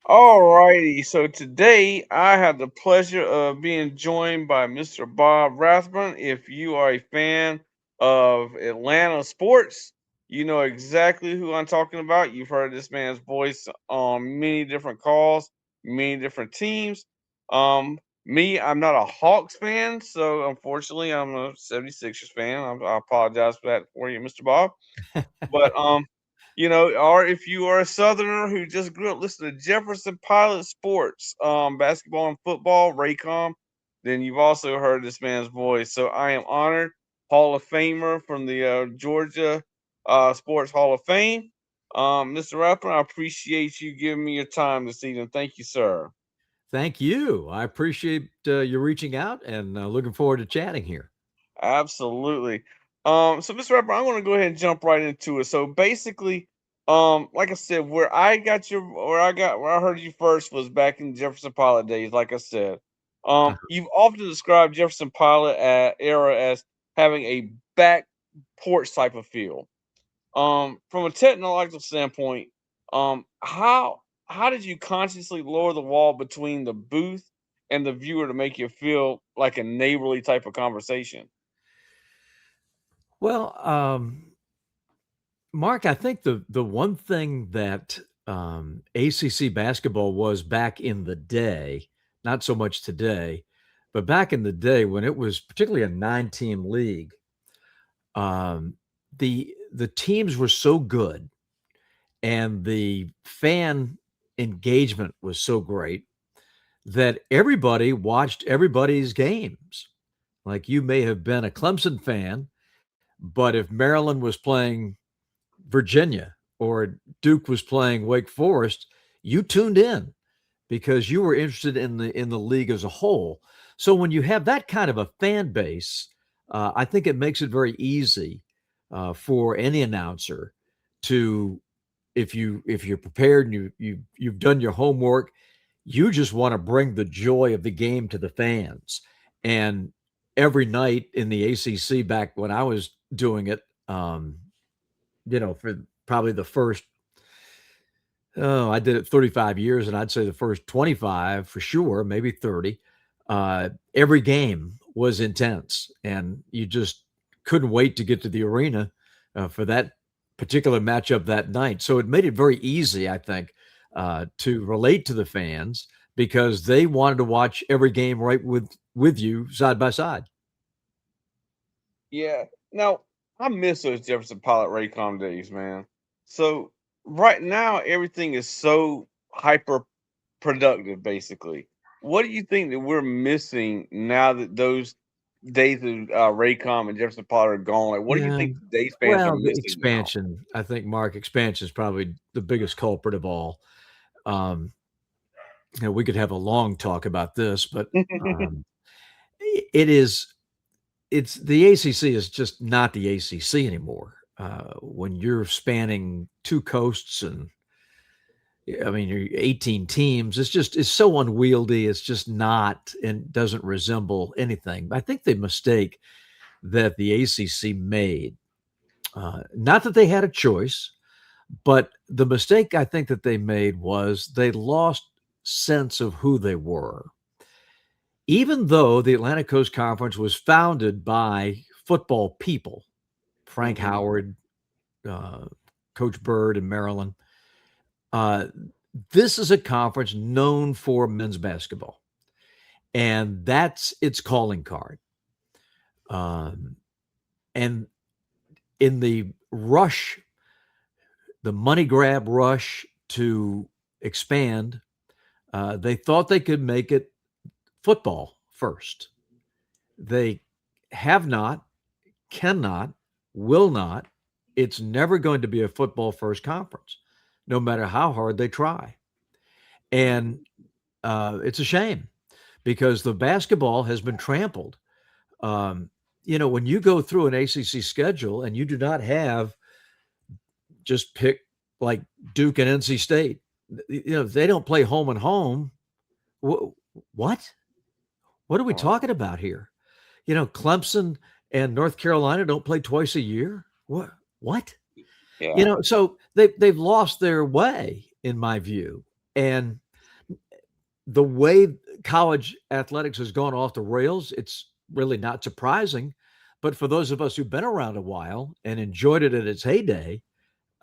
All righty. So today I have the pleasure of being joined by Mr. Bob Rathbun. If you are a fan of Atlanta sports, you know exactly who I'm talking about. You've heard this man's voice on many different calls, many different teams. I'm not a Hawks fan, so unfortunately, I'm a 76ers fan. I apologize for that for you, Mr. Bob. But or if you are a Southerner who just grew up listening to Jefferson Pilot Sports, basketball and football, Raycom, then you've also heard this man's voice. So I am honored, Hall of Famer from the Georgia Sports Hall of Fame. Mr. Rapper, I appreciate you giving me your time this evening. Thank you, sir. Thank you. I appreciate you reaching out and looking forward to chatting here. Absolutely. So Mr. Rapper, I'm gonna go ahead and jump right into it. So basically, like I said, where I heard you first was back in Jefferson Pilot days, like I said. You've often described Jefferson Pilot era as having a back porch type of feel. From a technological standpoint, how did you consciously lower the wall between the booth and the viewer to make it feel like a neighborly type of conversation? Well, Mark, I think the one thing that ACC basketball was back in the day, not so much today, but back in the day when it was particularly a nine-team league, um, the teams were so good and the fan engagement was so great that everybody watched everybody's games. Like you may have been a Clemson fan, but if Maryland was playing Virginia or Duke was playing Wake Forest, you tuned in because you were interested in the league as a whole. So when you have that kind of a fan base, I think it makes it very easy for any announcer to, if you're prepared and you've done your homework, you just want to bring the joy of the game to the fans. And every night in the ACC back when I was doing it, for probably the first, oh, I did it 35 years, and I'd say the first 25 for sure, maybe 30. Every game was intense, and you just couldn't wait to get to the arena for that particular matchup that night. So it made it very easy, I think, to relate to the fans because they wanted to watch every game right with you side by side. Yeah. Now, I miss those Jefferson Pilot Raycom days, man. So right now, everything is so hyper productive, basically. What do you think that we're missing now that those days of Raycom and Jefferson Pilot are gone? Like, what do you Yeah. think today's fans are Well, the missing now? expansion, I think, Mark, expansion is probably the biggest culprit of all. Um, we could have a long talk about this, but um, it is it's the ACC is just not the ACC anymore. When you're spanning two coasts and I mean you're 18 teams, it's so unwieldy. It's just not and doesn't resemble anything. I think the mistake that the ACC made, not that they had a choice, but the mistake I think that they made was they lost sense of who they were. Even though the Atlantic Coast Conference was founded by football people, Frank Hmm. Howard, uh, Coach Bird in Maryland, uh, this is a conference known for men's basketball, and that's its calling card. Um, and in the rush, the money grab rush to expand, they thought they could make it football first. They have not, cannot, will not. It's never going to be a football first conference, no matter how hard they try. And it's a shame because the basketball has been trampled. Um, when you go through an ACC schedule and you do not have just pick like Duke and NC State, they don't play home and home. Wh- what? What are we Right. talking about here? Clemson and North Carolina don't play twice a year. What? What? Yeah. So they've lost their way, in my view, and the way college athletics has gone off the rails, it's really not surprising. But for those of us who've been around a while and enjoyed it at its heyday,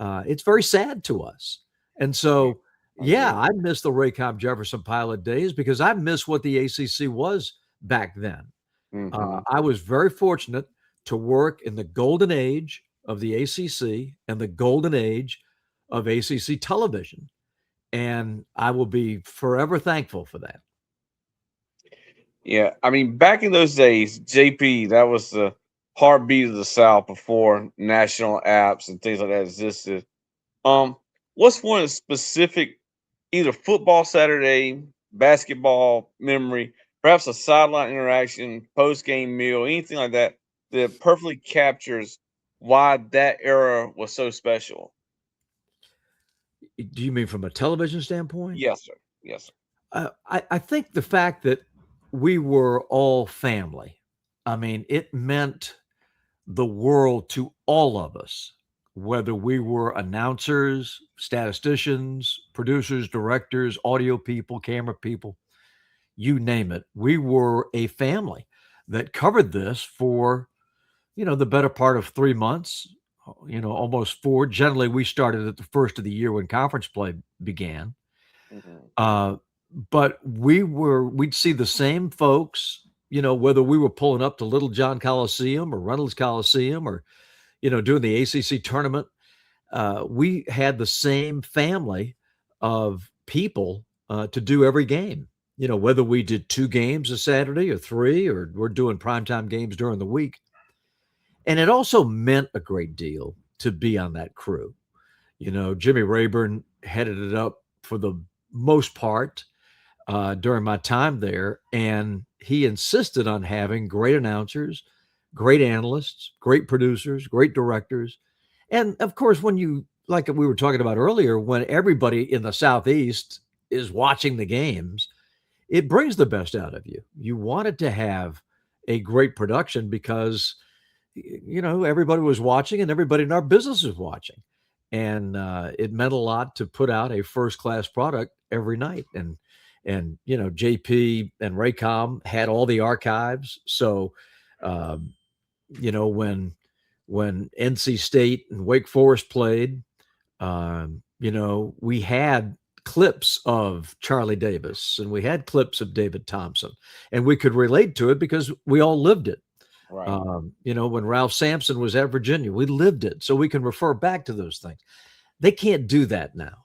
it's very sad to us. And Yeah, so, yeah, agreed. I miss the Raycom Jefferson Pilot days because I miss what the ACC was back then. Hmm. I was very fortunate to work in the golden age of the ACC and the golden age of ACC television. And I will be forever thankful for that. Yeah, I mean, back in those days, JP, that was the heartbeat of the South before national apps and things like that existed. Um, what's one specific, either football Saturday, basketball memory, perhaps a sideline interaction, post game meal, anything like that, that perfectly captures why that era was so special? Do you mean from a television standpoint? Yes, sir. Yes, sir. I think the fact that we were all family, I mean, it meant the world to all of us, whether we were announcers, statisticians, producers, directors, audio people, camera people, you name it. We were a family that covered this for, the better part of 3 months, almost four. Generally, we started at the first of the year when conference play began. Hmm. Uh, but we'd see the same folks, whether we were pulling up to Little John Coliseum or Reynolds Coliseum or, doing the ACC tournament. We had the same family of people to do every game. Whether we did 2 games a Saturday or 3, or we're doing primetime games during the week. And it also meant a great deal to be on that crew. Jimmy Rayburn headed it up for the most part during my time there. And he insisted on having great announcers, great analysts, great producers, great directors. And of course, when you, like we were talking about earlier, when everybody in the Southeast is watching the games, it brings the best out of you. You wanted to have a great production because, everybody was watching and everybody in our business was watching. And it meant a lot to put out a first class product every night. And JP and Raycom had all the archives. So, um, when NC State and Wake Forest played, we had clips of Charlie Davis and we had clips of David Thompson, and we could relate to it because we all lived it. Right. When Ralph Sampson was at Virginia, we lived it, so we can refer back to those things. They can't do that now,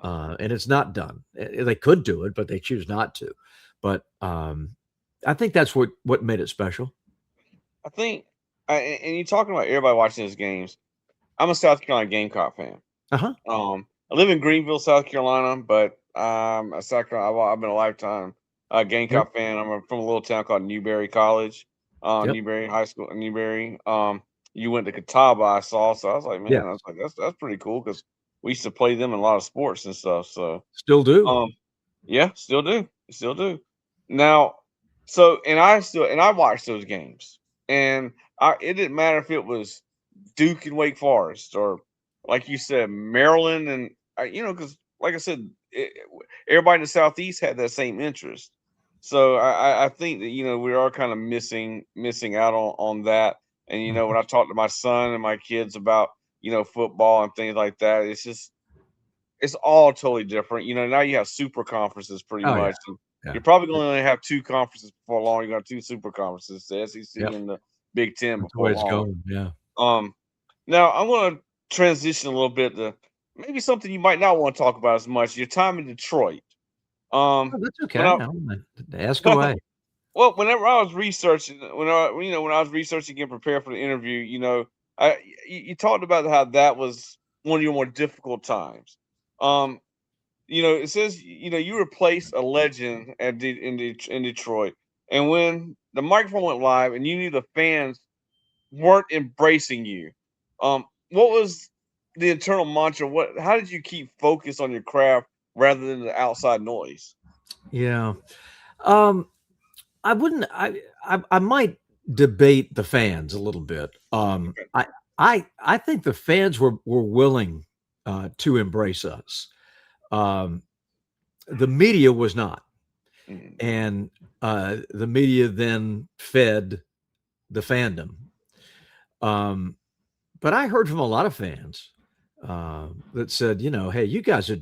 and it's not done. They could do it, but they choose not to. But I think that's what made it special. I think, and you're talking about everybody watching these games. I'm a South Carolina Gamecock fan. Uh huh. I live in Greenville, South Carolina, but a South Carolina. I've been a lifetime Yep. Gamecock fan. I'm from a little town called Newberry College, Yep. Newberry High School, Newberry. You went to Catawba, I saw, so I was like, man, Yeah. I was like, that's pretty cool because we used to play them in a lot of sports and stuff. So, Still do. um, yeah, still do, still do. Now, so and I watched those games, and it didn't matter if it was Duke and Wake Forest, or like you said, Maryland, and because like I said, everybody in the Southeast had that same interest. So I think that we are kind of missing out on that. And when Mhm. I talk to my son and my kids about football and things like that, it's all totally different. Now you have super conferences pretty Oh, yeah. much. And Yeah. you're probably going to only have two conferences before long. You're going to have two super conferences, the SEC Yep. and the Big Ten That's the way before it's long. going. Yeah. Um, Now I'm going to transition a little bit to maybe something you might not want to talk about as much. Your time in Detroit. Oh, Um, that's when okay. I I don't mind. Ask away. well, whenever I was researching, when I was researching and prepared for the interview, you talked about how that was one of your more difficult times. Um, it says you replaced a legend in Detroit, and when the microphone went live, and you knew the fans weren't embracing you. What was the internal mantra? How did you keep focus on your craft rather than the outside noise? Yeah. Um, I wouldn't. I might debate the fans a little bit. Okay. I think the fans were willing to embrace us. Um, the media was not. Mhm. And the media then fed the fandom. Um, but I heard from a lot of fans that said, hey, you guys are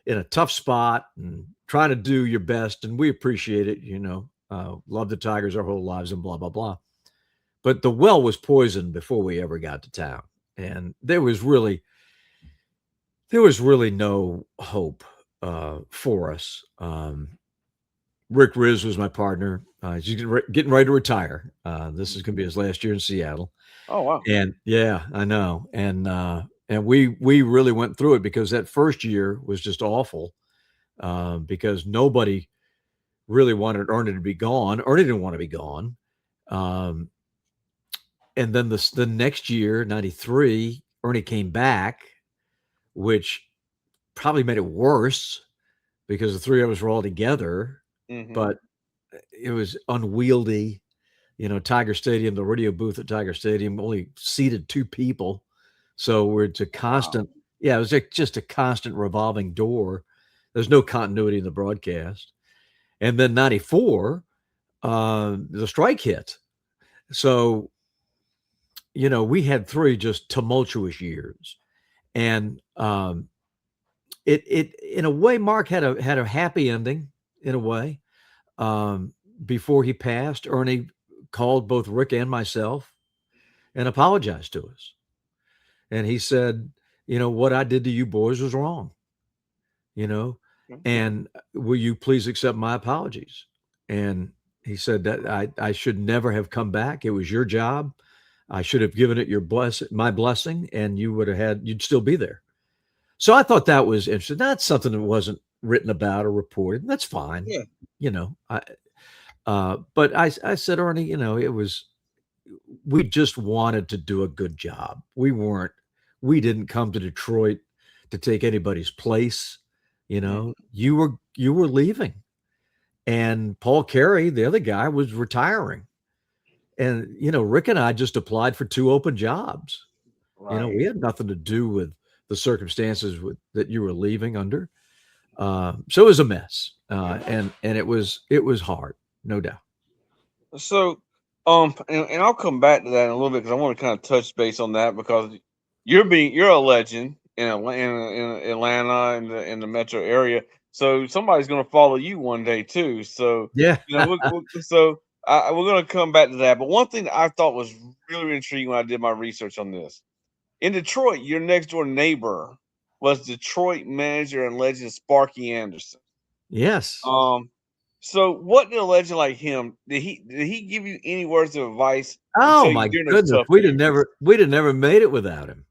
in a tough spot and trying to do your best, and we appreciate it. Love the Tigers our whole lives and blah blah blah. But the well was poisoned before we ever got to town, and there was really no hope for us. Rick Riz was my partner. He's getting ready to retire. This is going to be his last year in Seattle, Oh wow. and yeah, I know. And we really went through it because that first year was just awful because nobody really wanted Ernie to be gone. Ernie didn't want to be gone. Um, and then the next year, '93, Ernie came back, which probably made it worse because the three of us were all together, Mhm. but it was unwieldy. Tiger Stadium, the radio booth at Tiger Stadium only seated two people. So it's a Wow. constant, yeah, it was just a constant revolving door. There's no continuity in the broadcast. And then 94, the strike hit. So, we had three just tumultuous years. And it in a way, Mark had a happy ending in a way. Um, Before he passed, Ernie called both Rick and myself and apologized to us. And he said, what I did to you boys was wrong, you know, Okay. and will you please accept my apologies? And he said that I should never have come back. It was your job. I should have given it my blessing, and you'd still be there. So I thought that was interesting. That's something that wasn't written about or reported. That's fine. Yeah. But I said, Ernie, it was, we just wanted to do a good job. We didn't come to Detroit to take anybody's place. Mhm. You were leaving, and Paul Carey, the other guy, was retiring. And Rick and I just applied for two open jobs. We Right. had nothing to do with the circumstances that you were leaving under. So it was a mess, and it was hard, no doubt. So, and I'll come back to that in a little bit because I want to kind of touch base on that because you're a legend in in Atlanta in the metro area. So somebody's going to follow you one day too. So Yeah. we're going to come back to that. But one thing that I thought was really intriguing when I did my research on this in Detroit, your next door neighbor was Detroit manager and legend Sparky Anderson. Yes. Um, so what did a legend like him did he give you any words of advice to Oh tell you my during those goodness, tough years? we'd have never made it without him.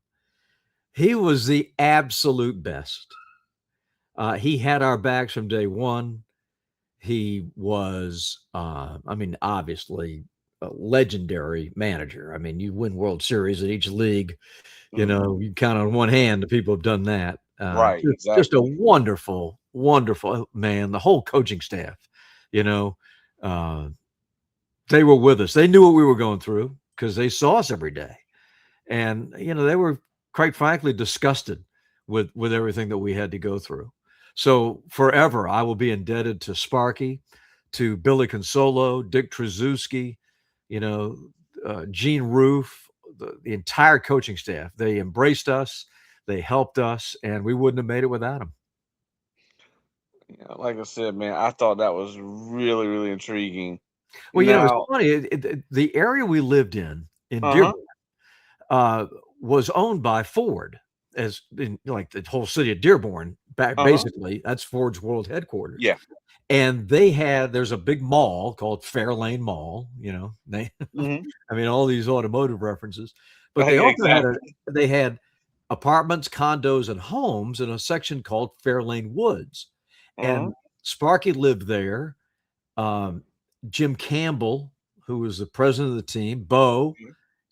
He was the absolute best. He had our backs from day one. He was, I mean, obviously a legendary manager. I mean, you win World Series at each league. Mhm. You count on one hand the people have done that. Right, Just a exactly. wonderful, wonderful man. The whole coaching staff, you know, uh, they were with us. They knew what we were going through because they saw us every day, and they were quite frankly disgusted with everything that we had to go through. So forever I will be indebted to Sparky, to Billy Consolo, Dick Trzaskowski, you know Gene Roof, the entire coaching staff. They embraced us, they helped us, and we wouldn't have made it without them. Yeah, like I said, man, I thought that was really, really intriguing. Well, it's Now, funny, the area we lived in uh-huh, Dearborn, uh, was owned by Ford, as in like the whole city of Dearborn. Back uh-huh, basically, that's Ford's world headquarters, yeah, and there's a big mall called Fairlane Mall. They, mhm, I mean, all these automotive references, but they yeah, also exactly, they had apartments, condos, and homes in a section called Fairlane Woods, uh-huh, and Sparky lived there. Um, Jim Campbell, who was the president of the team, Bo,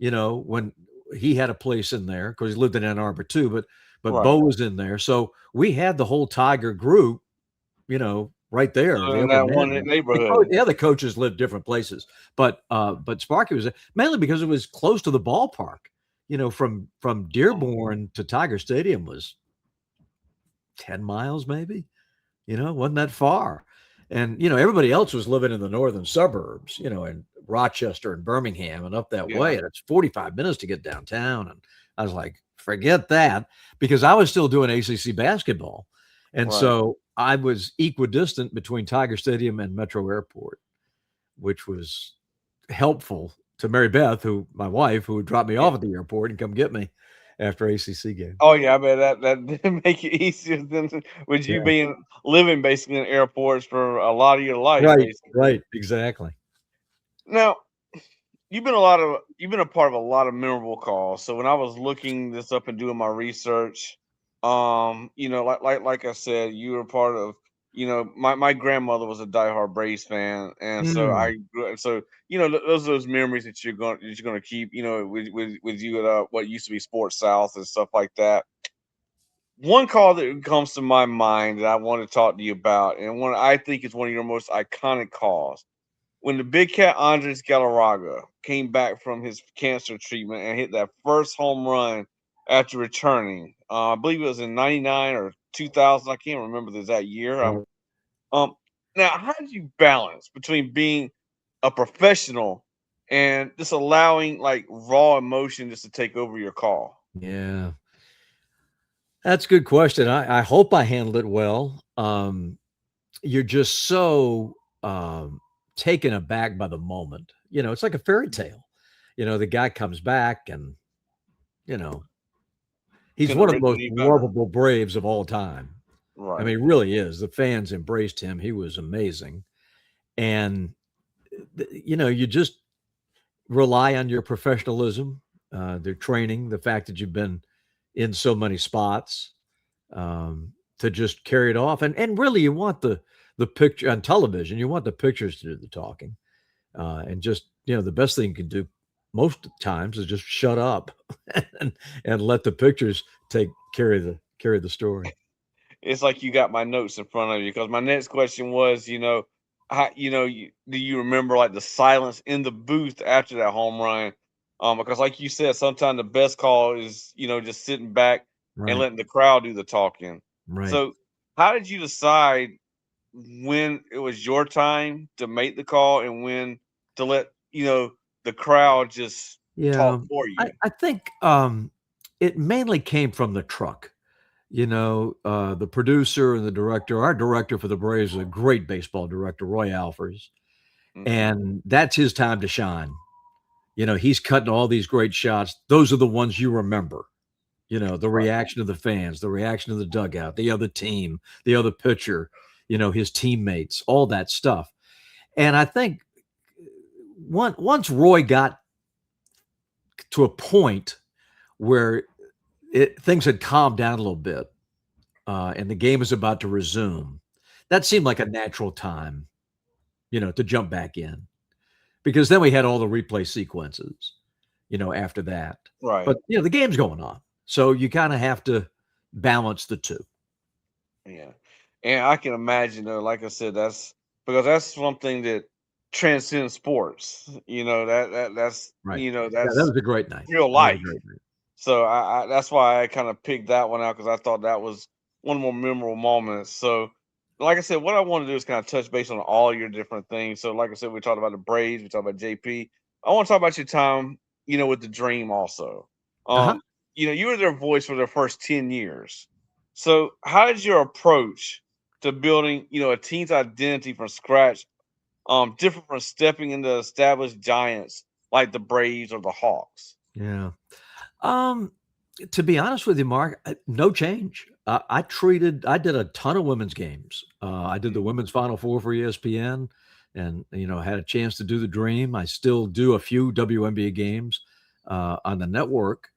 mhm, when he had a place in there because he lived in Ann Arbor too, but right. Bo was in there. So we had the whole Tiger group, right there, So the in upper that one management. neighborhood, The other coaches lived different places, but Sparky was there mainly because it was close to the ballpark. From mhm, Dearborn to Tiger Stadium was 10 miles, maybe. Wasn't that far. And, everybody else was living in the northern suburbs, in Rochester and Birmingham and up that Yeah. way. And it's 45 minutes to get downtown. And I was like, forget that, because I was still doing ACC basketball. And Right. so I was equidistant between Tiger Stadium and Metro Airport, which was helpful to Mary Beth, my wife, who would drop me Yeah. off at the airport and come get me after ACC games. Oh yeah, I bet that did make it easier than with you Yeah. being living basically in airports for a lot of your life, Right. basically. Right. Exactly. Now, you've been a part of a lot of memorable calls. So when I was looking this up and doing my research, like I said, you were part of, my grandmother was a diehard Braves fan, and so Mm, I grew so those are those memories that you're gonna keep, with you at what used to be Sports South and stuff like that. One call that comes to my mind that I want to talk to you about, and one I think is one of your most iconic calls, when the big cat Andres Galarraga came back from his cancer treatment and hit that first home run after returning. I believe it was in '99 or 2000. I can't remember the exact year. right. Um, Now, how did you balance between being a professional and just allowing like raw emotion just to take over your call? Yeah. That's a good question. I hope I handled it well. You're just so taken aback by the moment. It's like a fairy tale. The guy comes back and, you know, he's Couldn't have one of the written most any better. lovable Braves of all time. I Right. mean, he really is. The fans embraced him. He was amazing. And, you just rely on your professionalism, their training, the fact that you've been in so many spots, to just carry it off. And really, you want the picture on television. You want the pictures to do the talking, and just the best thing you can do most times is just shut up and let the pictures take carry the story. It's like you got my notes in front of you because my next question was, how, do you remember like the silence in the booth after that home run? Because like you said, sometimes the best call is, just sitting back and Right, letting the crowd do the talking. right. So, how did you decide when it was your time to make the call and when to let, the crowd just talk Yeah, for I you? I think it mainly came from the truck. The producer and the director. Our director for the Braves is a great baseball director, Roy Alfers, Hmm. and that's his time to shine. He's cutting all these great shots. Those are the ones you remember. The Right. reaction of the fans, the reaction of the dugout, the other team, the other pitcher, his teammates, all that stuff. And I think once Roy got to a point where things had calmed down a little bit, and the game was about to resume, that seemed like a natural time, to jump back in, because then we had all the replay sequences, after that. But, Right. the game's going on. So you kind of have to balance the two. Yeah. And I can imagine though, like I said, that's because that's something that transcends sports. That's Right. Yeah, that that's was a great night. real That was a life. great night. So I that's why I kind of picked that one out because I thought that was one of the more memorable moments. So like I said, what I want to do is kind of touch base on all your different things. So like I said, we talked about the Braves, we talked about JP. I want to talk about your time, with the Dream also. Uh-huh. Um, you were their voice for their first 10 years. So how did your approach to building, a team's identity from scratch different from stepping into established giants like the Braves or the Hawks? Yeah. Um, to be honest with you, Mark, no change. I did a ton of women's games. I did the Mhm. women's Final Four for ESPN, and had a chance to do the Dream. I still do a few WNBA games on the network.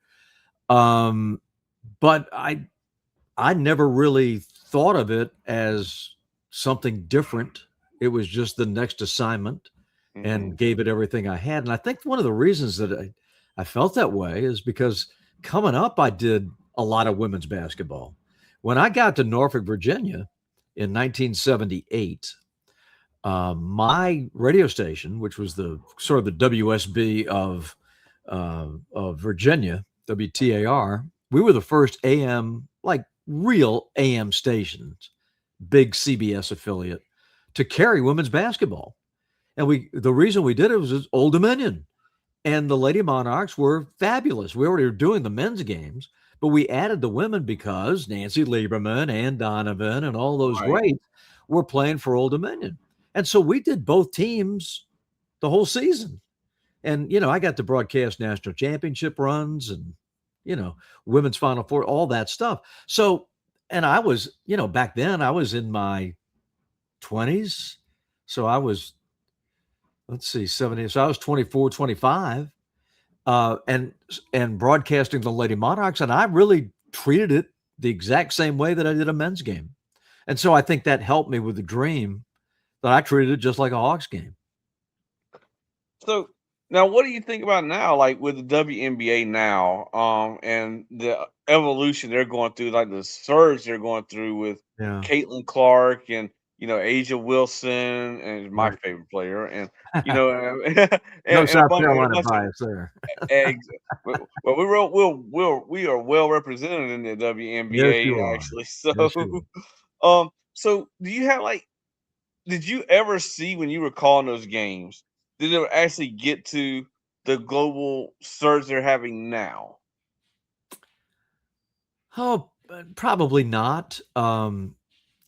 Um, but I never really thought of it as something different. It was just the next assignment, and Mhm. gave it everything I had. And I think one of the reasons that I felt that way is because coming up, I did a lot of women's basketball. When I got to Norfolk, Virginia in 1978, my radio station, which was the sort of the WSB of Virginia, WTAR, we were the first AM, like real AM stations, big CBS affiliate, to carry women's basketball. And the reason we did it was Old Dominion. And the Lady Monarchs were fabulous. We already were doing the men's games, but we added the women because Nancy Lieberman and Donovan and all those Right. greats were playing for Old Dominion. And so we did both teams the whole season. And, I got to broadcast national championship runs and, women's Final Four, all that stuff. So, and I was, back then I was in my 20s. So I was, let's see, 70. So I was 24, 25, and broadcasting the Lady Monarchs. And I really treated it the exact same way that I did a men's game. And so I think that helped me with the dream that I treated it just like a Hawks game. So now, what do you think about now, like with the WNBA now, and the evolution they're going through, like the surge they're going through with Yeah. Caitlin Clark and Asia Wilson and my Right. favorite player, and you know, No and a South bunch, Carolina bias there. eggs. Well, we are well represented in the Yes, WNBA you are. actually. Yes, you are. So do you have like? Did you ever see when you were calling those games? Did it actually get to the global surge they're having now? Oh, probably not.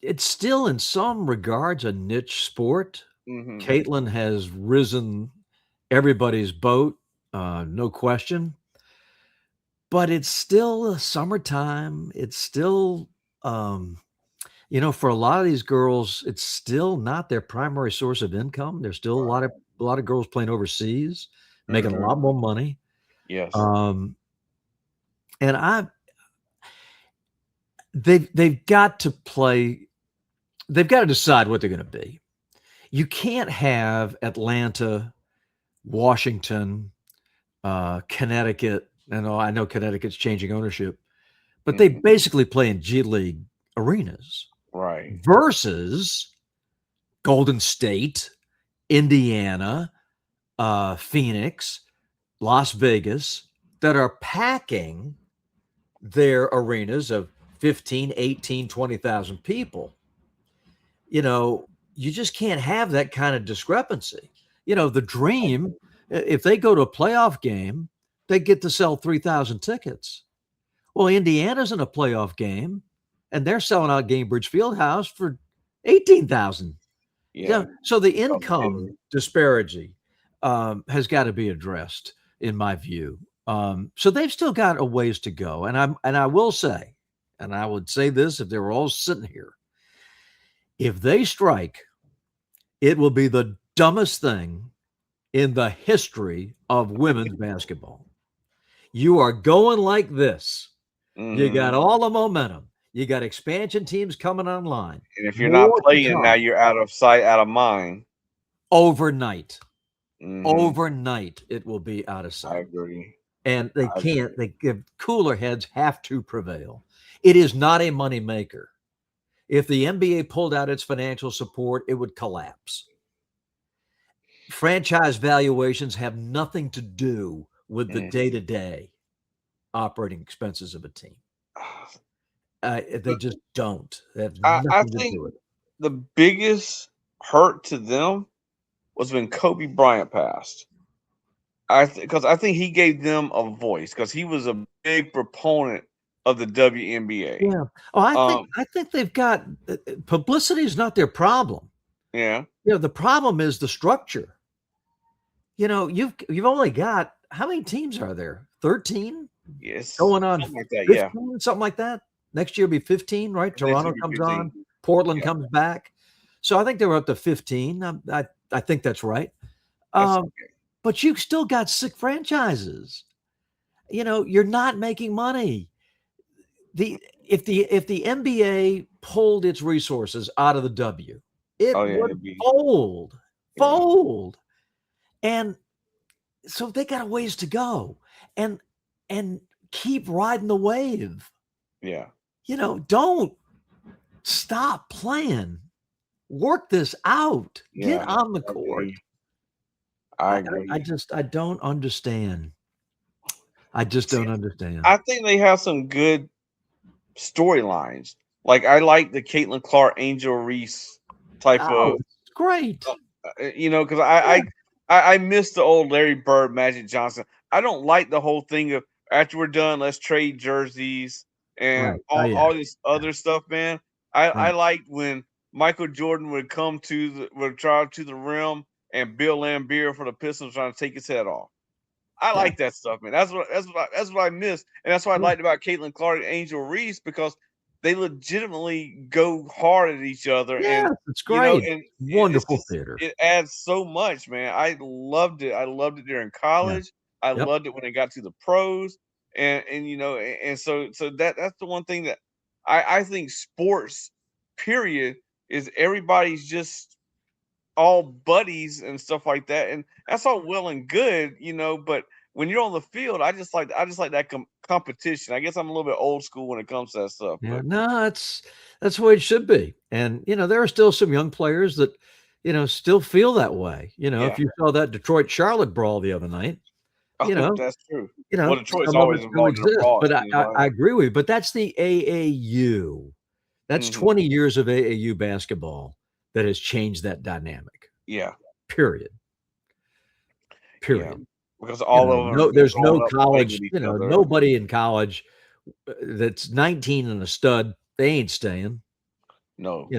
It's still in some regards a niche sport. Hmm. Caitlin has risen everybody's boat, no question. But it's still summertime. It's still, um, for a lot of these girls, it's still not their primary source of income. There's still a lot of girls playing overseas, making a Hmm. lot more money. Yes. Um, and they've got to play. They've got to decide what they're going to be. You can't have Atlanta, Washington, Connecticut, and I know Connecticut's changing ownership, but they Hmm. basically play in G League arenas Right. versus Golden State, Indiana, Phoenix, Las Vegas that are packing their arenas of 15, 18, 20,000 people. You just can't have that kind of discrepancy. The dream, if they go to a playoff game, they get to sell 3,000 tickets. Well, Indiana's in a playoff game, and they're selling out Gainbridge Fieldhouse for 18,000. Yeah. Yeah, so the Totally. income disparity has got to be addressed, in my view. So they've still got a ways to go, and I will say, and I would say this if they were all sitting here, if they strike, it will be the dumbest thing in the history of women's basketball. You are going like this. You got Hmm. all the momentum. You got expansion teams coming online. And if you're not More to playing now, come you're out of sight, out of mind. overnight. Hmm. Overnight, it will be out of I sight. agree. And they I can't, agree. they give cooler heads have to prevail. It is not a money maker. If the NBA pulled out its financial support, it would collapse. Franchise valuations have nothing to do with the Mm. day to day operating expenses of a team. They But just don't. They have I nothing to think do with it. the biggest hurt to them was when Kobe Bryant passed. Because I think he gave them a voice because he was a big proponent of the WNBA. Yeah. Oh, I think Um, I think they've got publicity is not their problem. yeah, The problem is the structure. You've only got how many teams are there? 13? yes, Going on something like that. Yeah, 15, something like that. Next year will be 15, right? next year Toronto be comes 15. on, Portland Yeah, comes back. So I think they were up to 15. I think that's right. that's Um, but you've still got sick franchises. You're not making money. If the NBA pulled its resources out of the W, it oh yeah, would it'd be fold, yeah, fold. And so they got a ways to go and and keep riding the wave. yeah, Don't stop playing. Work this out. Get yeah. on the I court. agree. I I agree. just I don't understand. I just See, don't understand. I think they have some good storylines. Like I like the Caitlin Clark Angel Reese type Oh, of, it's great. because Yeah, I miss the old Larry Bird, Magic Johnson. I don't like the whole thing of after we're done, let's trade jerseys and right. Oh, yeah. all this Yeah, other stuff, man. I right. liked when Michael Jordan would drive to the rim and Bill Laimbeer for the Pistons trying to take his head off. I Yeah, like that stuff, man. That's what I miss, and that's what I yeah. liked about Caitlin Clark and Angel Reese because they legitimately go hard at each other, and Yes, it's great. and it's Wonderful just theater. it adds so much, man. I loved it. I loved it during Yeah. college. I Yep. loved it when it got to the pros, and so that's the one thing that I think sports period is everybody's just all buddies and stuff like that, and that's all well and good, but when you're on the field, I just like that competition. I guess I'm a little bit old school when it comes to that stuff, Yeah. but No, that's the way it should be. And, there are still some young players that, still feel that way. If yeah. you saw that Detroit Charlotte brawl the other night, you Oh, know, that's true. Well, Detroit's some of it always still involved in a exists. brawl, it But I seems I like. I agree with you, but that's the AAU. That's Hmm. 20 years of AAU basketball that has changed that dynamic. Yeah, Period. yeah, Period. because all of them No, have there's grown no up playing college, with each other. nobody in college that's 19 and a stud, they ain't staying, No,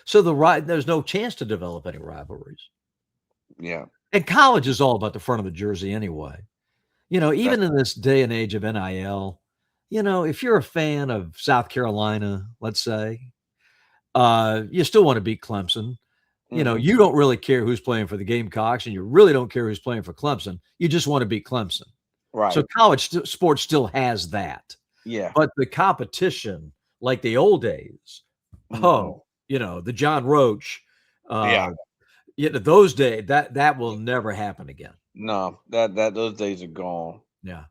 So there's no chance to develop any rivalries. yeah, And college is all about the front of the jersey anyway. that's Even in this day and age of NIL, if you're a fan of South Carolina, let's say, you still want to beat Clemson. hmm You don't really care who's playing for the Gamecocks, and you really don't care who's playing for Clemson. You just want to beat Clemson. So right. college sports still has that. Yeah, But the competition, like the old days, mm-mm. oh, the John Roach, Yeah. uh, those days, that will never happen again. No, that those days are gone. Yeah.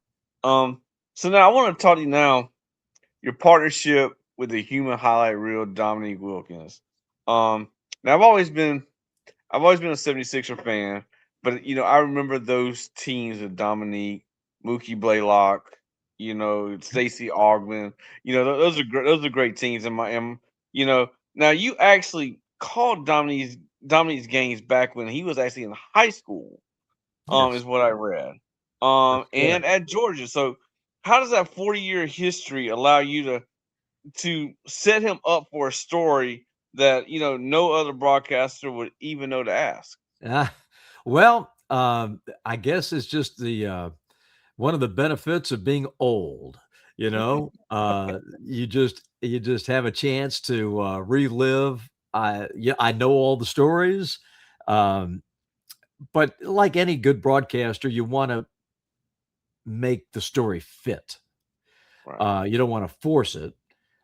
Um, so now I want to talk to you now your partnership with the human highlight reel Dominique Wilkins. Um, now I've always been a 76er fan, but I remember those teams of Dominique, Mookie Blaylock, Stacey Augman. Those are great teams in my now you actually called Dominique's games back when he was actually in high school, Yes. is what I read. That's correct. And at Georgia. So how does that 40-year history allow you to set him up for a story that no other broadcaster would even know to ask? Ah, well, I guess it's just the one of the benefits of being old. You just have a chance to relive. I know all the stories, um, but like any good broadcaster, you want to make the story fit. Right. You don't want to force it.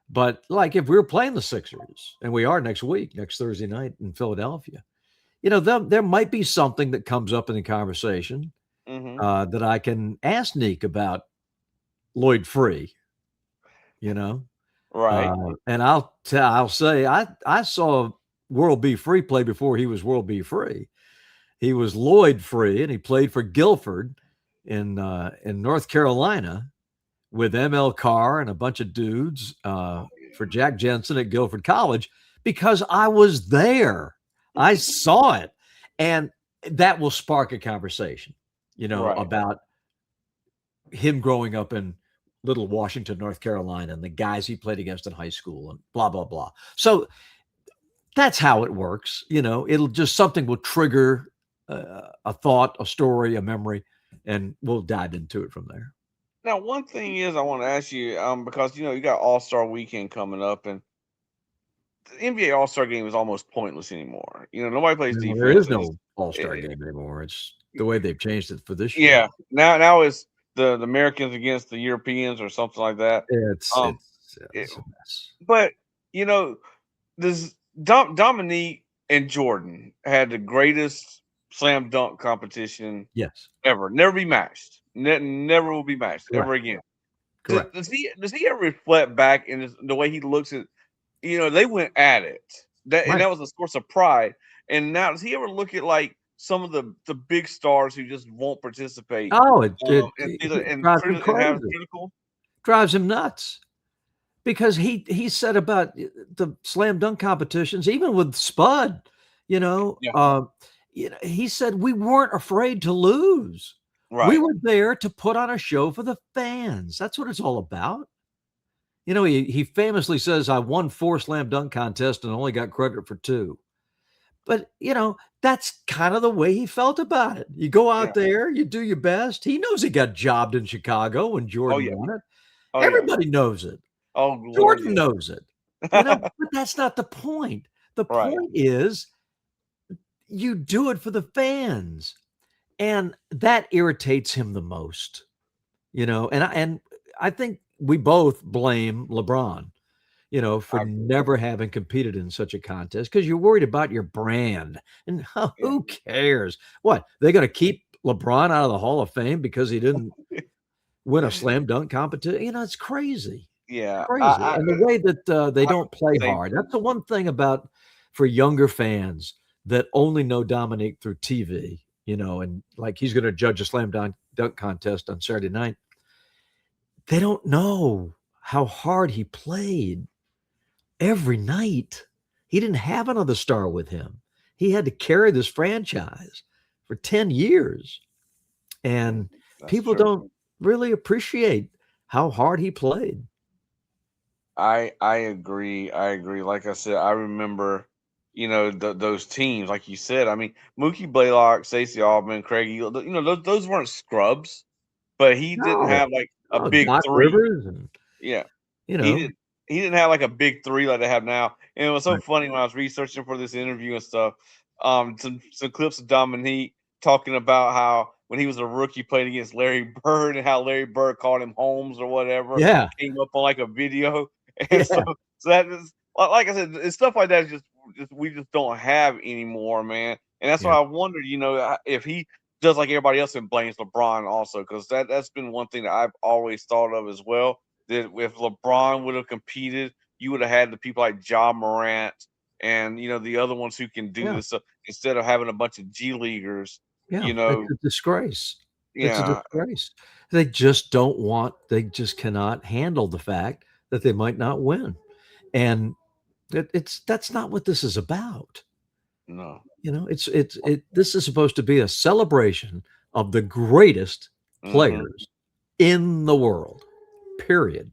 But like if we were playing the Sixers, and we are next week, next Thursday night in Philadelphia, there might be something that comes up in the conversation Hmm. that I can ask Neek about Lloyd Free, you know, Right. and I'll say I saw World B. Free play before he was World B. Free. He was Lloyd Free, and he played for Guilford in North Carolina with ML Carr and a bunch of dudes for Jack Jensen at Guilford College because I was there. I saw it, and that will spark a conversation, Right. about him growing up in Little Washington, North Carolina, and the guys he played against in high school, and blah blah blah. So that's how it works. It'll just something will trigger a thought, a story, a memory, and we'll dive into it from there. Now, one thing is I want to ask you, because you got All Star Weekend coming up, and the NBA All Star Game is almost pointless anymore. Nobody plays Well, there is defense. no All-Star Eh, game anymore. It's the way they've changed it for this year. yeah. Now it's the Americans against the Europeans or something like that. It's Um, it's it, it's a mess. but you know, this Dominique and Jordan had the greatest slam dunk competition Yes, ever. Never be matched. Never will be matched ever correct, again. Does, correct. does he does he ever reflect back in the way he looks at they went at it. Right. That was a source of pride. And now does he ever look at like some of the big stars who just won't participate Oh, it it and it see the it drives him and have crazy. critical? Drives him nuts because he said about the slam dunk competitions, even with Spud. You know, Yeah. he said we weren't afraid to lose. We Right. were there to put on a show for the fans. That's what it's all about. He famously says, I won 4 slam dunk contests and only got credit for 2. But, that's kind of the way he felt about it. You go Yeah. out there, you do your best. He knows he got jobbed in Chicago when Oh Jordan yeah. won it. Oh yeah. Everybody knows it. Oh Lord, Jordan yeah. knows it, but that's not the point. The Right. point is you do it for the fans. And that irritates him the most, and I think we both blame LeBron, for I agree. never having competed in such a contest because you're worried about your brand. And Yeah. who cares? What? They're going to keep LeBron out of the Hall of Fame because he didn't win a slam dunk competition? It's crazy. Yeah. Crazy. And the way that they I don't play say hard. That's the one thing about for younger fans that only know Dominique through TV, and like he's going to judge a slam dunk contest on Saturday night. They don't know how hard he played every night. He didn't have another star with him. He had to carry this franchise for 10 years. And that's people true. don't really appreciate how hard he played. I agree. I agree. Like I said, I remember, those teams, like you said. I mean, Mookie Blaylock, Stacey Altman, Craigie. Those weren't scrubs, but he didn't No. have like a Oh, big Doc three. Rivers and, Yeah, you he know, didn't. He didn't have like a big three like they have now. And it was so right. funny when I was researching for this interview and stuff. Some clips of Dominique talking about how when he was a rookie playing against Larry Bird and how Larry Bird called him Holmes or whatever Yeah. came up on like a video. And so Yeah. so that is like I said, it's stuff like that is just we just don't have anymore, man. And that's why Yeah. I wondered, if he does like everybody else and blames LeBron also, because that's been one thing that I've always thought of as well. That if LeBron would have competed, you would have had the people like John Morant and the other ones who can do Yeah. this instead of having a bunch of G leaguers. Yeah. You It's know, a disgrace. It's a yeah, disgrace. They just cannot handle the fact that they might not win. And that's not what this is about. no, This is supposed to be a celebration of the greatest hmm players in the world, period.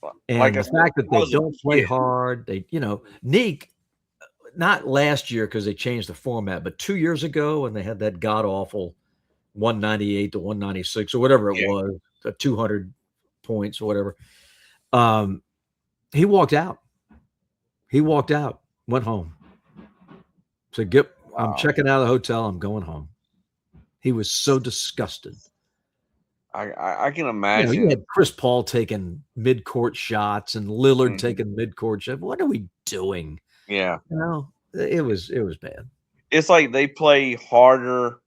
like And I the said, fact that I they was a don't play kid. hard, Neek, not last year because they changed the format, but 2 years ago when they had that god awful 198 to 196 or whatever it Yeah, was, 200 points or whatever. Um, he walked out. He walked out, went home. Said, I'm wow. checking out of the hotel. I'm going home. He was so disgusted. I can You imagine. had Chris Paul taking mid-court shots and Lillard Mhm. taking mid-court shots. What are we doing? Yeah, It was bad. it's like they play harder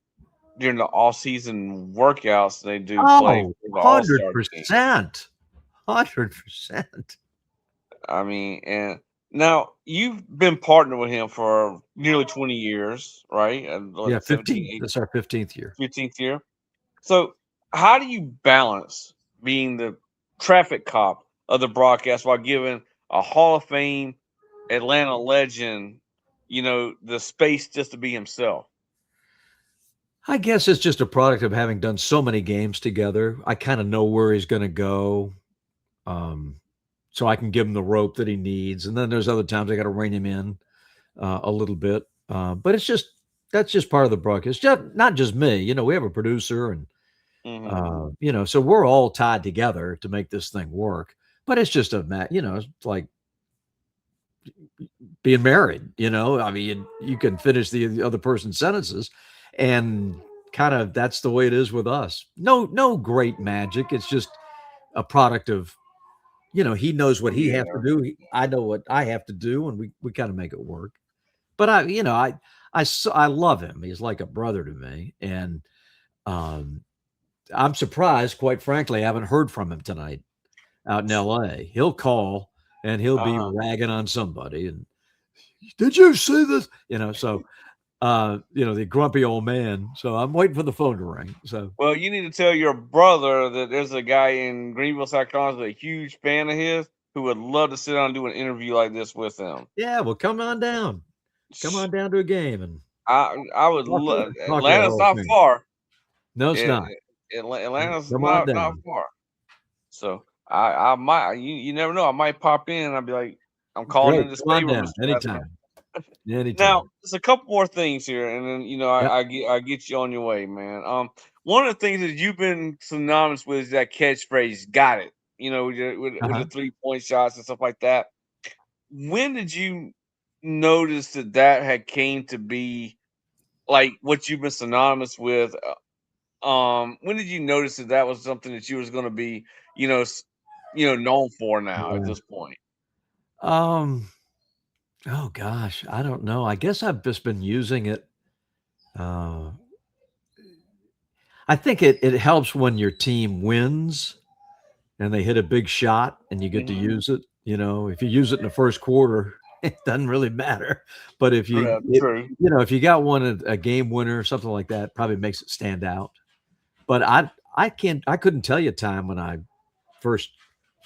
during the off season workouts than they do play Oh, for the All Star game. 100%. 100%. I mean, and now you've been partnered with him for nearly 20 years, right? And was Yeah, it 17, 15. 18, That's our 15th year. 15th year? So, how do you balance being the traffic cop of the broadcast while giving a Hall of Fame Atlanta legend, the space just to be himself? I guess it's just a product of having done so many games together. I kinda know where he's gonna go, um, so I can give him the rope that he needs, and then there's other times I gotta rein him in, a little bit, but that's just part of the broadcast. Just not just me, we have a producer and, Hmm. so we're all tied together to make this thing work, but it's just it's like being married, I mean, you can finish the other person's sentences, and kind of that's the way it is with us. No great magic. It's just a product of, he knows what he has to Yeah. do. I know what I have to do, and we kind of make it work. But I love him. He's like a brother to me, and um, I'm surprised, quite frankly, I haven't heard from him tonight out in L.A. He'll call and he'll be Uh-huh. ragging on somebody, and did you see this? So the grumpy old man. So I'm waiting for the phone to ring. So Well, you need to tell your brother that there's a guy in Greenville, South Carolina, that's a huge fan of his who would love to sit down and do an interview like this with him. yeah, well, come on down. Come on down to a game and I would love talk to the Atlanta's Hall of not Fame. far. No, it's It, not. Atlanta's Come on not down. far. So I might you never know. I might pop in and I'll be like, I'm calling Great. in this Come on favor, down Mr. Rathbun. anytime. Now, Anytime. there's a couple more things here, and then Yep. I get you on your way, man. One of the things that you've been synonymous with is that catchphrase, "Got it." With Uh-huh. the 3-point shots and stuff like that. When did you notice that that had came to be like what you've been synonymous with? When did you notice that that was something that you was going to be, you know, s- known for now at Yeah. this point? Um, oh gosh, I don't know. I guess I've just been using it. Uh, I think it helps when your team wins and they hit a big shot and you get to Hmm. use it. If you use it in the first quarter, it doesn't really matter. But True. if you got one a game winner or something like that, probably makes it stand out. But I couldn't tell you a time when I first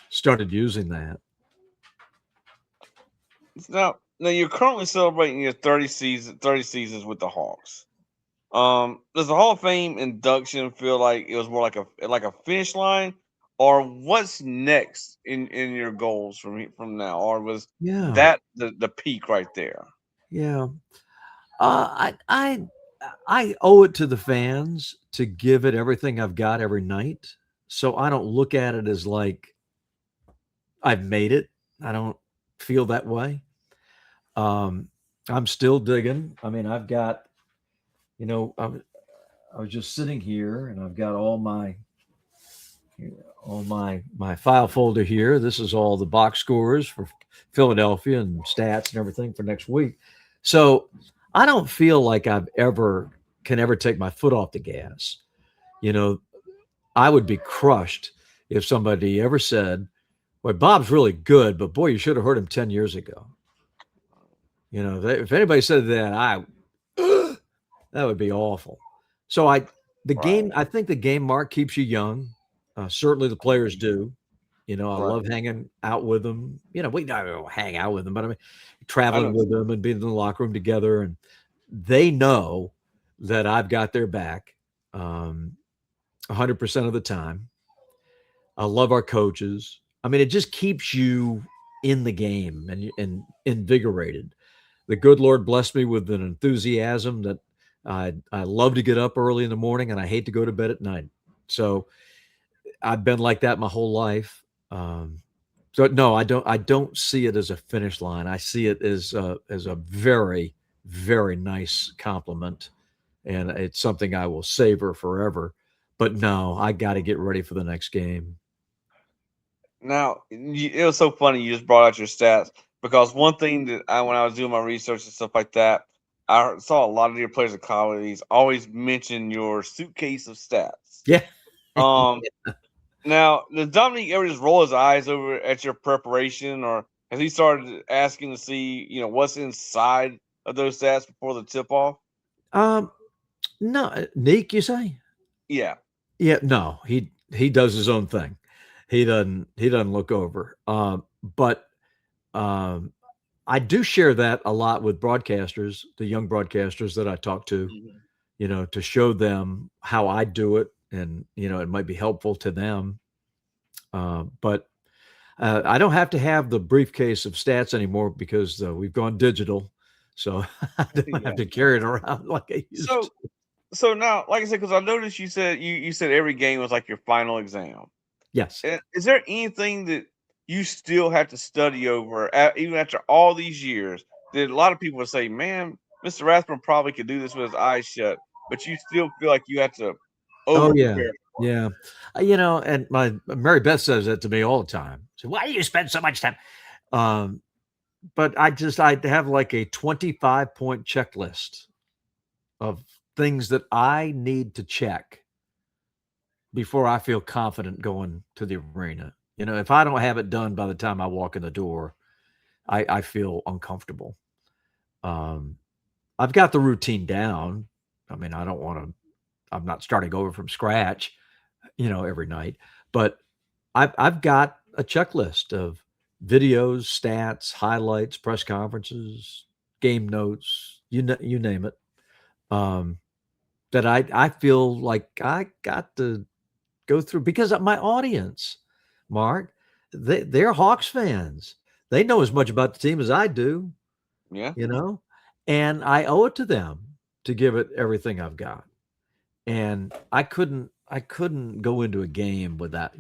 started using that. Now you're currently celebrating your 30 seasons with the Hawks. Does the Hall of Fame induction feel like it was more like a finish line, or what's next in your goals from now, or was Yeah, that the peak right there? yeah. I owe it to the fans to give it everything I've got every night. So I don't look at it as like I've made it. I don't feel that way. Um, I'm still digging. I mean, I've got, I was just sitting here and I've got all my file folder here. This is all the box scores for Philadelphia and stats and everything for next week. So I don't feel like can ever take my foot off the gas. You know, I would be crushed if somebody ever said, "Well, Bob's really good, but boy, you should have heard him 10 years ago." If anybody said that, that would be awful. So Right, I think the game mark keeps you young. Certainly the players do. I right. love hanging out with them. We don't hang out with them, but I mean, I know traveling what with you mean. them and being in the locker room together, and they know that I've got their back, 100% of the time. I love our coaches. I mean, it just keeps you in the game and invigorated. The good Lord blessed me with an enthusiasm that I love to get up early in the morning and I hate to go to bed at night. So I've been like that my whole life. So no, I don't see it as a finish line. I see it as a very, very nice compliment, and it's something I will savor forever. But no, I got to get ready for the next game. Now, it was so funny you just brought out your stats because one thing that when I was doing my research and stuff like that, I saw a lot of your players of college always mention your suitcase of stats. Yeah. Um, Now, does Dominique ever just roll his eyes over at your preparation, or has he started asking to see, what's inside of those stats before the tip off? Um, no, Neek, you say? Yeah. Yeah, no, he does his own thing. He doesn't look over. But um, I do share that a lot with broadcasters, the young broadcasters that I talk to, Mhm. to show them how I do it, and it might be helpful to them. But I don't have to have the briefcase of stats anymore because we've gone digital, so I don't have Yeah. to carry it around like I used So, to. so now, like I said, because I noticed you said every game was like your final exam. Yes. Is there anything that you still have to study over, even after all these years? That a lot of people would say, "Man, Mr. Rathburn probably could do this with his eyes shut," but you still feel like you have to Oh, over yeah. prepare. Yeah. And my Mary Beth says that to me all the time. So, "Why do you spend so much time?" Um, but I have like a 25-point checklist of things that I need to check before I feel confident going to the arena. If I don't have it done by the time I walk in the door, I feel uncomfortable. Um, I've got the routine down. I mean, I'm not starting over from scratch, every night, but I've got a checklist of videos, stats, highlights, press conferences, game notes, you name it. Um, that I feel like I got to go through because of my audience, Mark, they're Hawks fans. They know as much about the team as I do, Yeah. you know, and I owe it to them to give it everything I've got. And I couldn't go into a game without,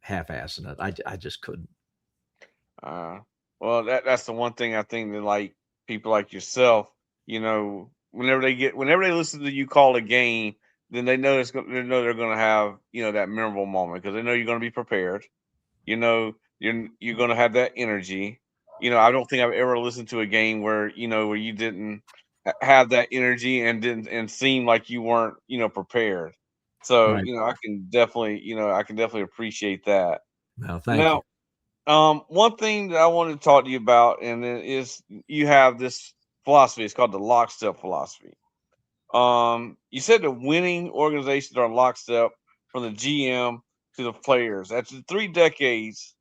half-assing it. I just couldn't. Uh, well, that's the one thing I think that like people like yourself, whenever they listen to you call a game, then they know they're gonna have that memorable moment because they know you're gonna be prepared. You're gonna have that energy. I don't think I've ever listened to a game where you didn't have that energy and didn't and seem like you weren't prepared. So Right. I can definitely appreciate that. No, thank you. Now, one thing that I wanted to talk to you about, and it is you have this philosophy. It's called the lockstep philosophy. You said the winning organizations are lockstep from the GM to the players. After 3 decades,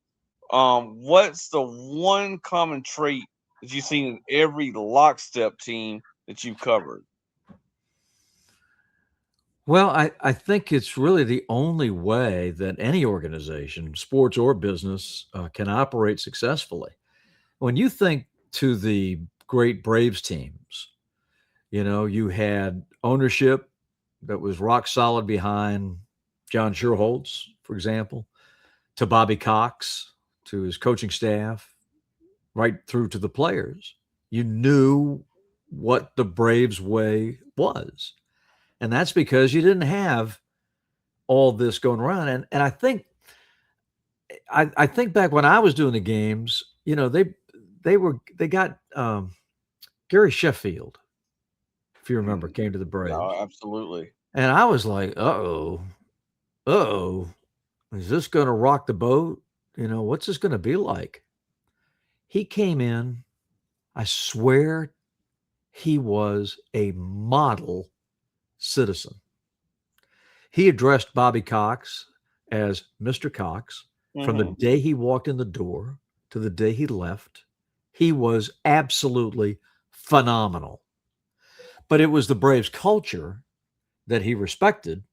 what's the one common trait that you've seen in every lockstep team that you've covered? Well, I think it's really the only way that any organization, sports or business, can operate successfully. When you think to the great Braves teams, you had ownership that was rock solid behind John Schuerholz, for example, to Bobby Cox, to his coaching staff, right through to the players. You knew what the Braves way was. And that's because you didn't have all this going around. And I think back when I was doing the games, they got Gary Sheffield, if you remember, Mm, came to the yeah, Braves. absolutely. And I was like, uh-oh, is this gonna rock the boat? What's this gonna be like? He came in, I swear he was a model citizen. He addressed Bobby Cox as Mr. Cox from the Hmm. day he walked in the door to the day he left. He was absolutely phenomenal. But it was the Braves culture that he respected,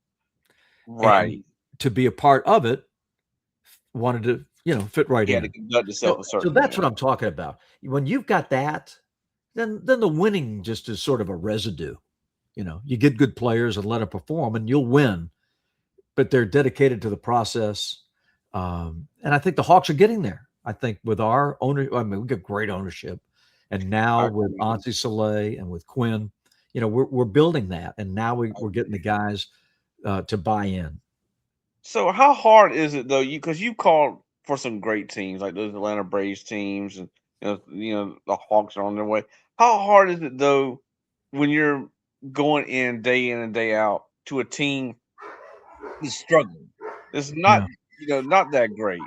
and Right. to be a part of it, wanted to, fit right He had to in. conduct himself So a so certain that's way. what I'm talking about. When you've got that, then the winning just is sort of a residue. You get good players and let them perform, and you'll win. But they're dedicated to the process, and I think the Hawks are getting there. I think with our owner, I mean, we got great ownership, and now I with agree. Ansi Soleil and with Quinn, we're building that, and now I we're getting the agree. guys to buy in. So how hard is it though? Because you called for some great teams like those Atlanta Braves teams, and the Hawks are on their way. How hard is it though when you're going in and day out to a team that's struggling? It's not Yeah, not that great.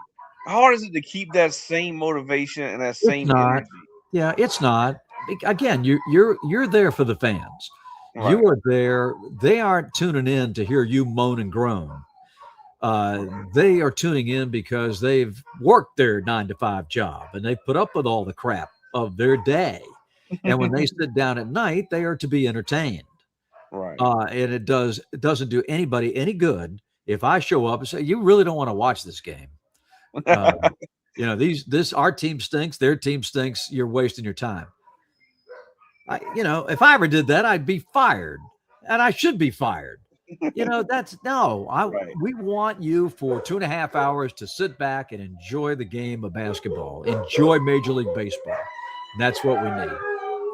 How hard is it to keep that same motivation and that it's same not. energy? Yeah, it's not. Again, you're there for the fans. You Right. are there. They aren't tuning in to hear you moan and groan. Uh, Right. they are tuning in because they've worked their 9 to 5 job and they've put up with all the crap of their day. And when they sit down at night, they are to be entertained. Right. And it doesn't do anybody any good if I show up and say, "You really don't want to watch this game." Uh, this our team stinks, their team stinks. You're wasting your time. If I ever did that, I'd be fired, and I should be fired. That's no. I Right. We want you for 2.5 hours to sit back and enjoy the game of basketball, enjoy Major League Baseball. That's what we need.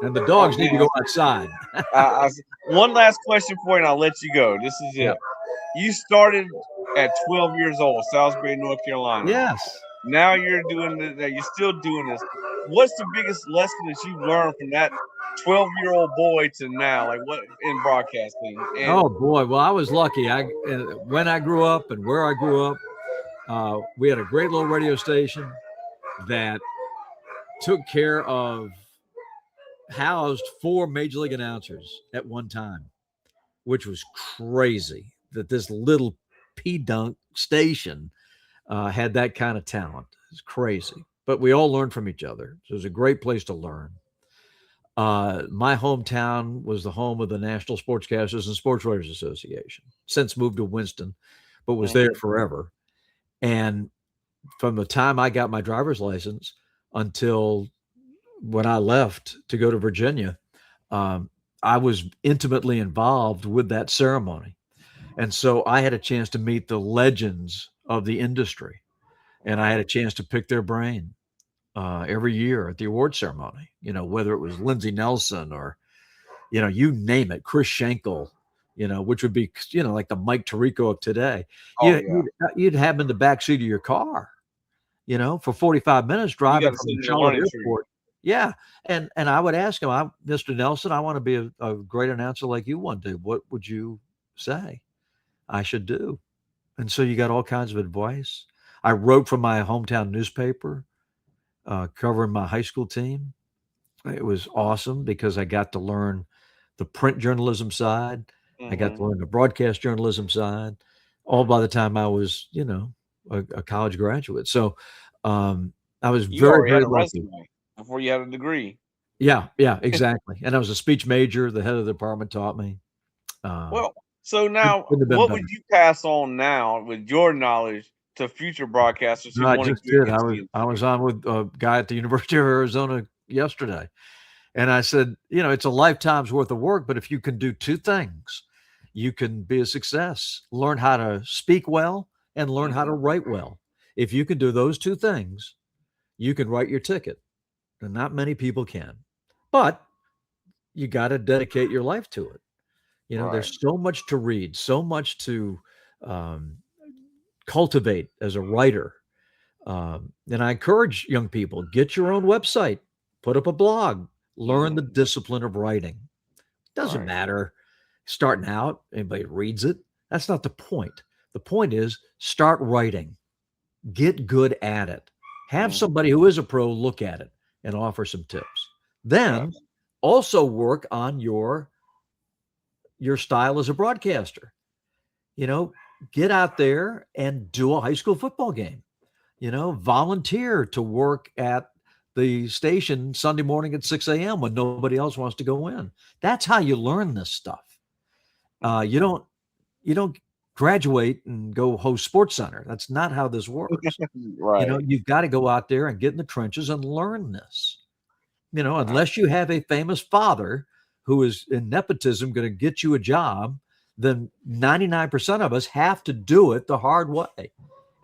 And the Oh dogs need to man. go outside. One last question for you, and I'll let you go. This is Yeah. it. You started at 12 years old, Salisbury, North Carolina. Yes. Now you're doing this. Now you're still doing this. What's the biggest lesson that you learned from that 12-year-old boy to now, like what in broadcasting? And Oh boy. Well, I was lucky. When I grew up and where I grew up, we had a great little radio station that took care of housed 4 major league announcers at one time, which was crazy that this little dunk station had that kind of talent. It's crazy. But we all learned from each other. So it was a great place to learn. My hometown was the home of the National Sportscasters and Sports Writers Association. Since moved to Winston, but was there Mhm. forever. And from the time I got my driver's license until when I left to go to Virginia, um, I was intimately involved with that ceremony. And so I had a chance to meet the legends of the industry, and I had a Right. chance to pick their brain every year at the award ceremony, whether it was Lindsey Nelson or, you name it, Chris Schenkel, which would be, like the Mike Tirico of today. Oh You, yeah. you'd have him in the backseat of your car, for 45 minutes You got driving to from sit the in the Charlotte learning tree. airport. Yeah. And I would ask him, Mr. Nelson, I want to be a great announcer like you one day. What would you say I should do? And so you got all kinds of advice. I wrote for my hometown newspaper, covering my high school team. It was awesome because I got to learn the print journalism side. I got to Hmm. learn the broadcast journalism side, all by the time I was, a college graduate. So I was You very, already had very a lucky. resume before you had a degree. Yeah, yeah, exactly. And I was a speech major. The head of the department taught me. Uh, Well, so now, couldn't have been what better. would you pass on now with your knowledge to future broadcasters No, who I want to just get did. into the I industry? was on with a guy at the University of Arizona yesterday. And I said, it's a lifetime's worth of work, but if you can do two things, you can be a success. Learn how to speak well and learn how to Hmm. write well. If you can do those two things, you can write your ticket. And not many people can. But you got to dedicate your life to it. Right. There's so much to read, so much to um, cultivate as a writer. And I encourage young people, get your own website, put up a blog, learn the Hmm. discipline of writing. Doesn't Right. matter starting out, anybody reads it. That's not the point. The point is start writing, get good at it, have Hmm. somebody who is a pro look at it and offer some tips. Right. Then also work on your style as a broadcaster. You know, get out there and do a high school football game. Volunteer to work at the station Sunday morning at 6 a.m. when nobody else wants to go in. That's how you learn this stuff. You Hmm. don't graduate and go host Sports Center. That's not how this works. Right. You've got to go out there and get in the trenches and learn this. I- Unless you have a famous father who is in nepotism going to get you a job, then 99% of us have to do it the hard way.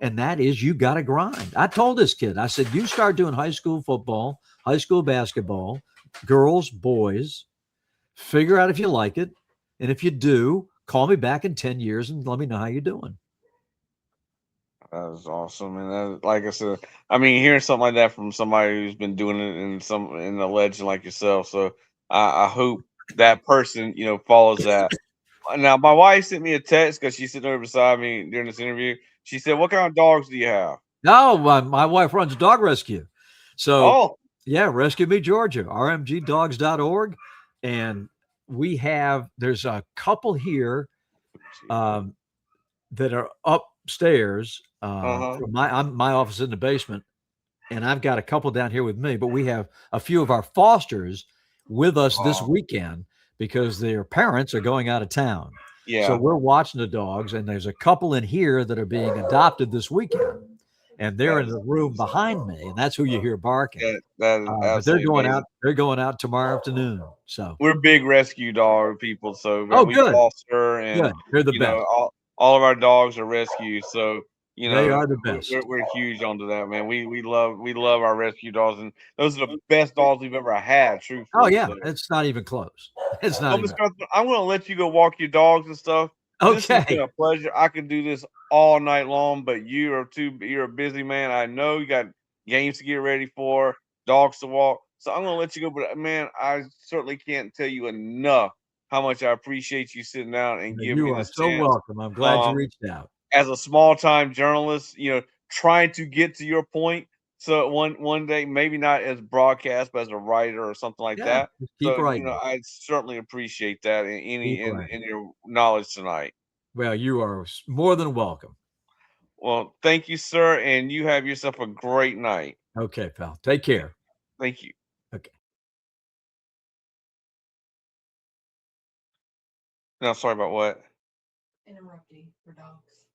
And that is you got to grind. I told this kid, I said, you start doing high school football, high school basketball, girls, boys, figure out if you like it. And if you do, call me back in 10 years and let me know how you're doing. That was awesome, and like I said, I mean, hearing something like that from somebody who's been doing it in a legend like yourself. So I hope that person, follows that. Now, my wife sent me a text because she's sitting over beside me during this interview. She said, "What kind of dogs do you have?" No, my wife runs a dog rescue. So, Oh, yeah, Rescue Me Georgia, rmgdogs.org. And there's a couple here um, that are upstairs uh-huh. from my office in the basement. And I've got a couple down here with me, but we have a few of our fosters with us this Oh, weekend because their parents are going out of town. So yeah, we're watching the dogs, and there's a couple in here that are being adopted this weekend, and they're that in is the room amazing. behind me, and that's who you hear barking. That is But they're absolutely going out. amazing. They're going out tomorrow afternoon. So, We're big rescue dog people, so man, oh, we good, foster, and good. They're the you know best. all of our dogs are rescues. So They are the best. we're huge onto that, man. We love our rescue dogs, and those are the best dogs we've ever had, Oh truthfully. yeah, So, it's not even close. It's not well, even Mr. Cuthbert, I'm gonna let you go walk your dogs and stuff. This has been okay. a pleasure. I could do this all night long, but you're a busy man. I know you got games to get ready for, dogs to walk. So I'm gonna let you go. But man, I certainly can't tell you enough how much I appreciate you sitting down and giving You me are this so chance. welcome. I'm glad you Um, reached out. as a small time journalist, trying to get to your point. So one day, maybe not as broadcast, but as a writer or something like Yeah, that. just keep So writing. I certainly appreciate that in any Keep in writing. your knowledge tonight. Well, you are more than welcome. Well, thank you, sir, and you have yourself a great night. Okay, pal. Take care. Thank you. Okay. No, sorry about what? Interrupting for dogs.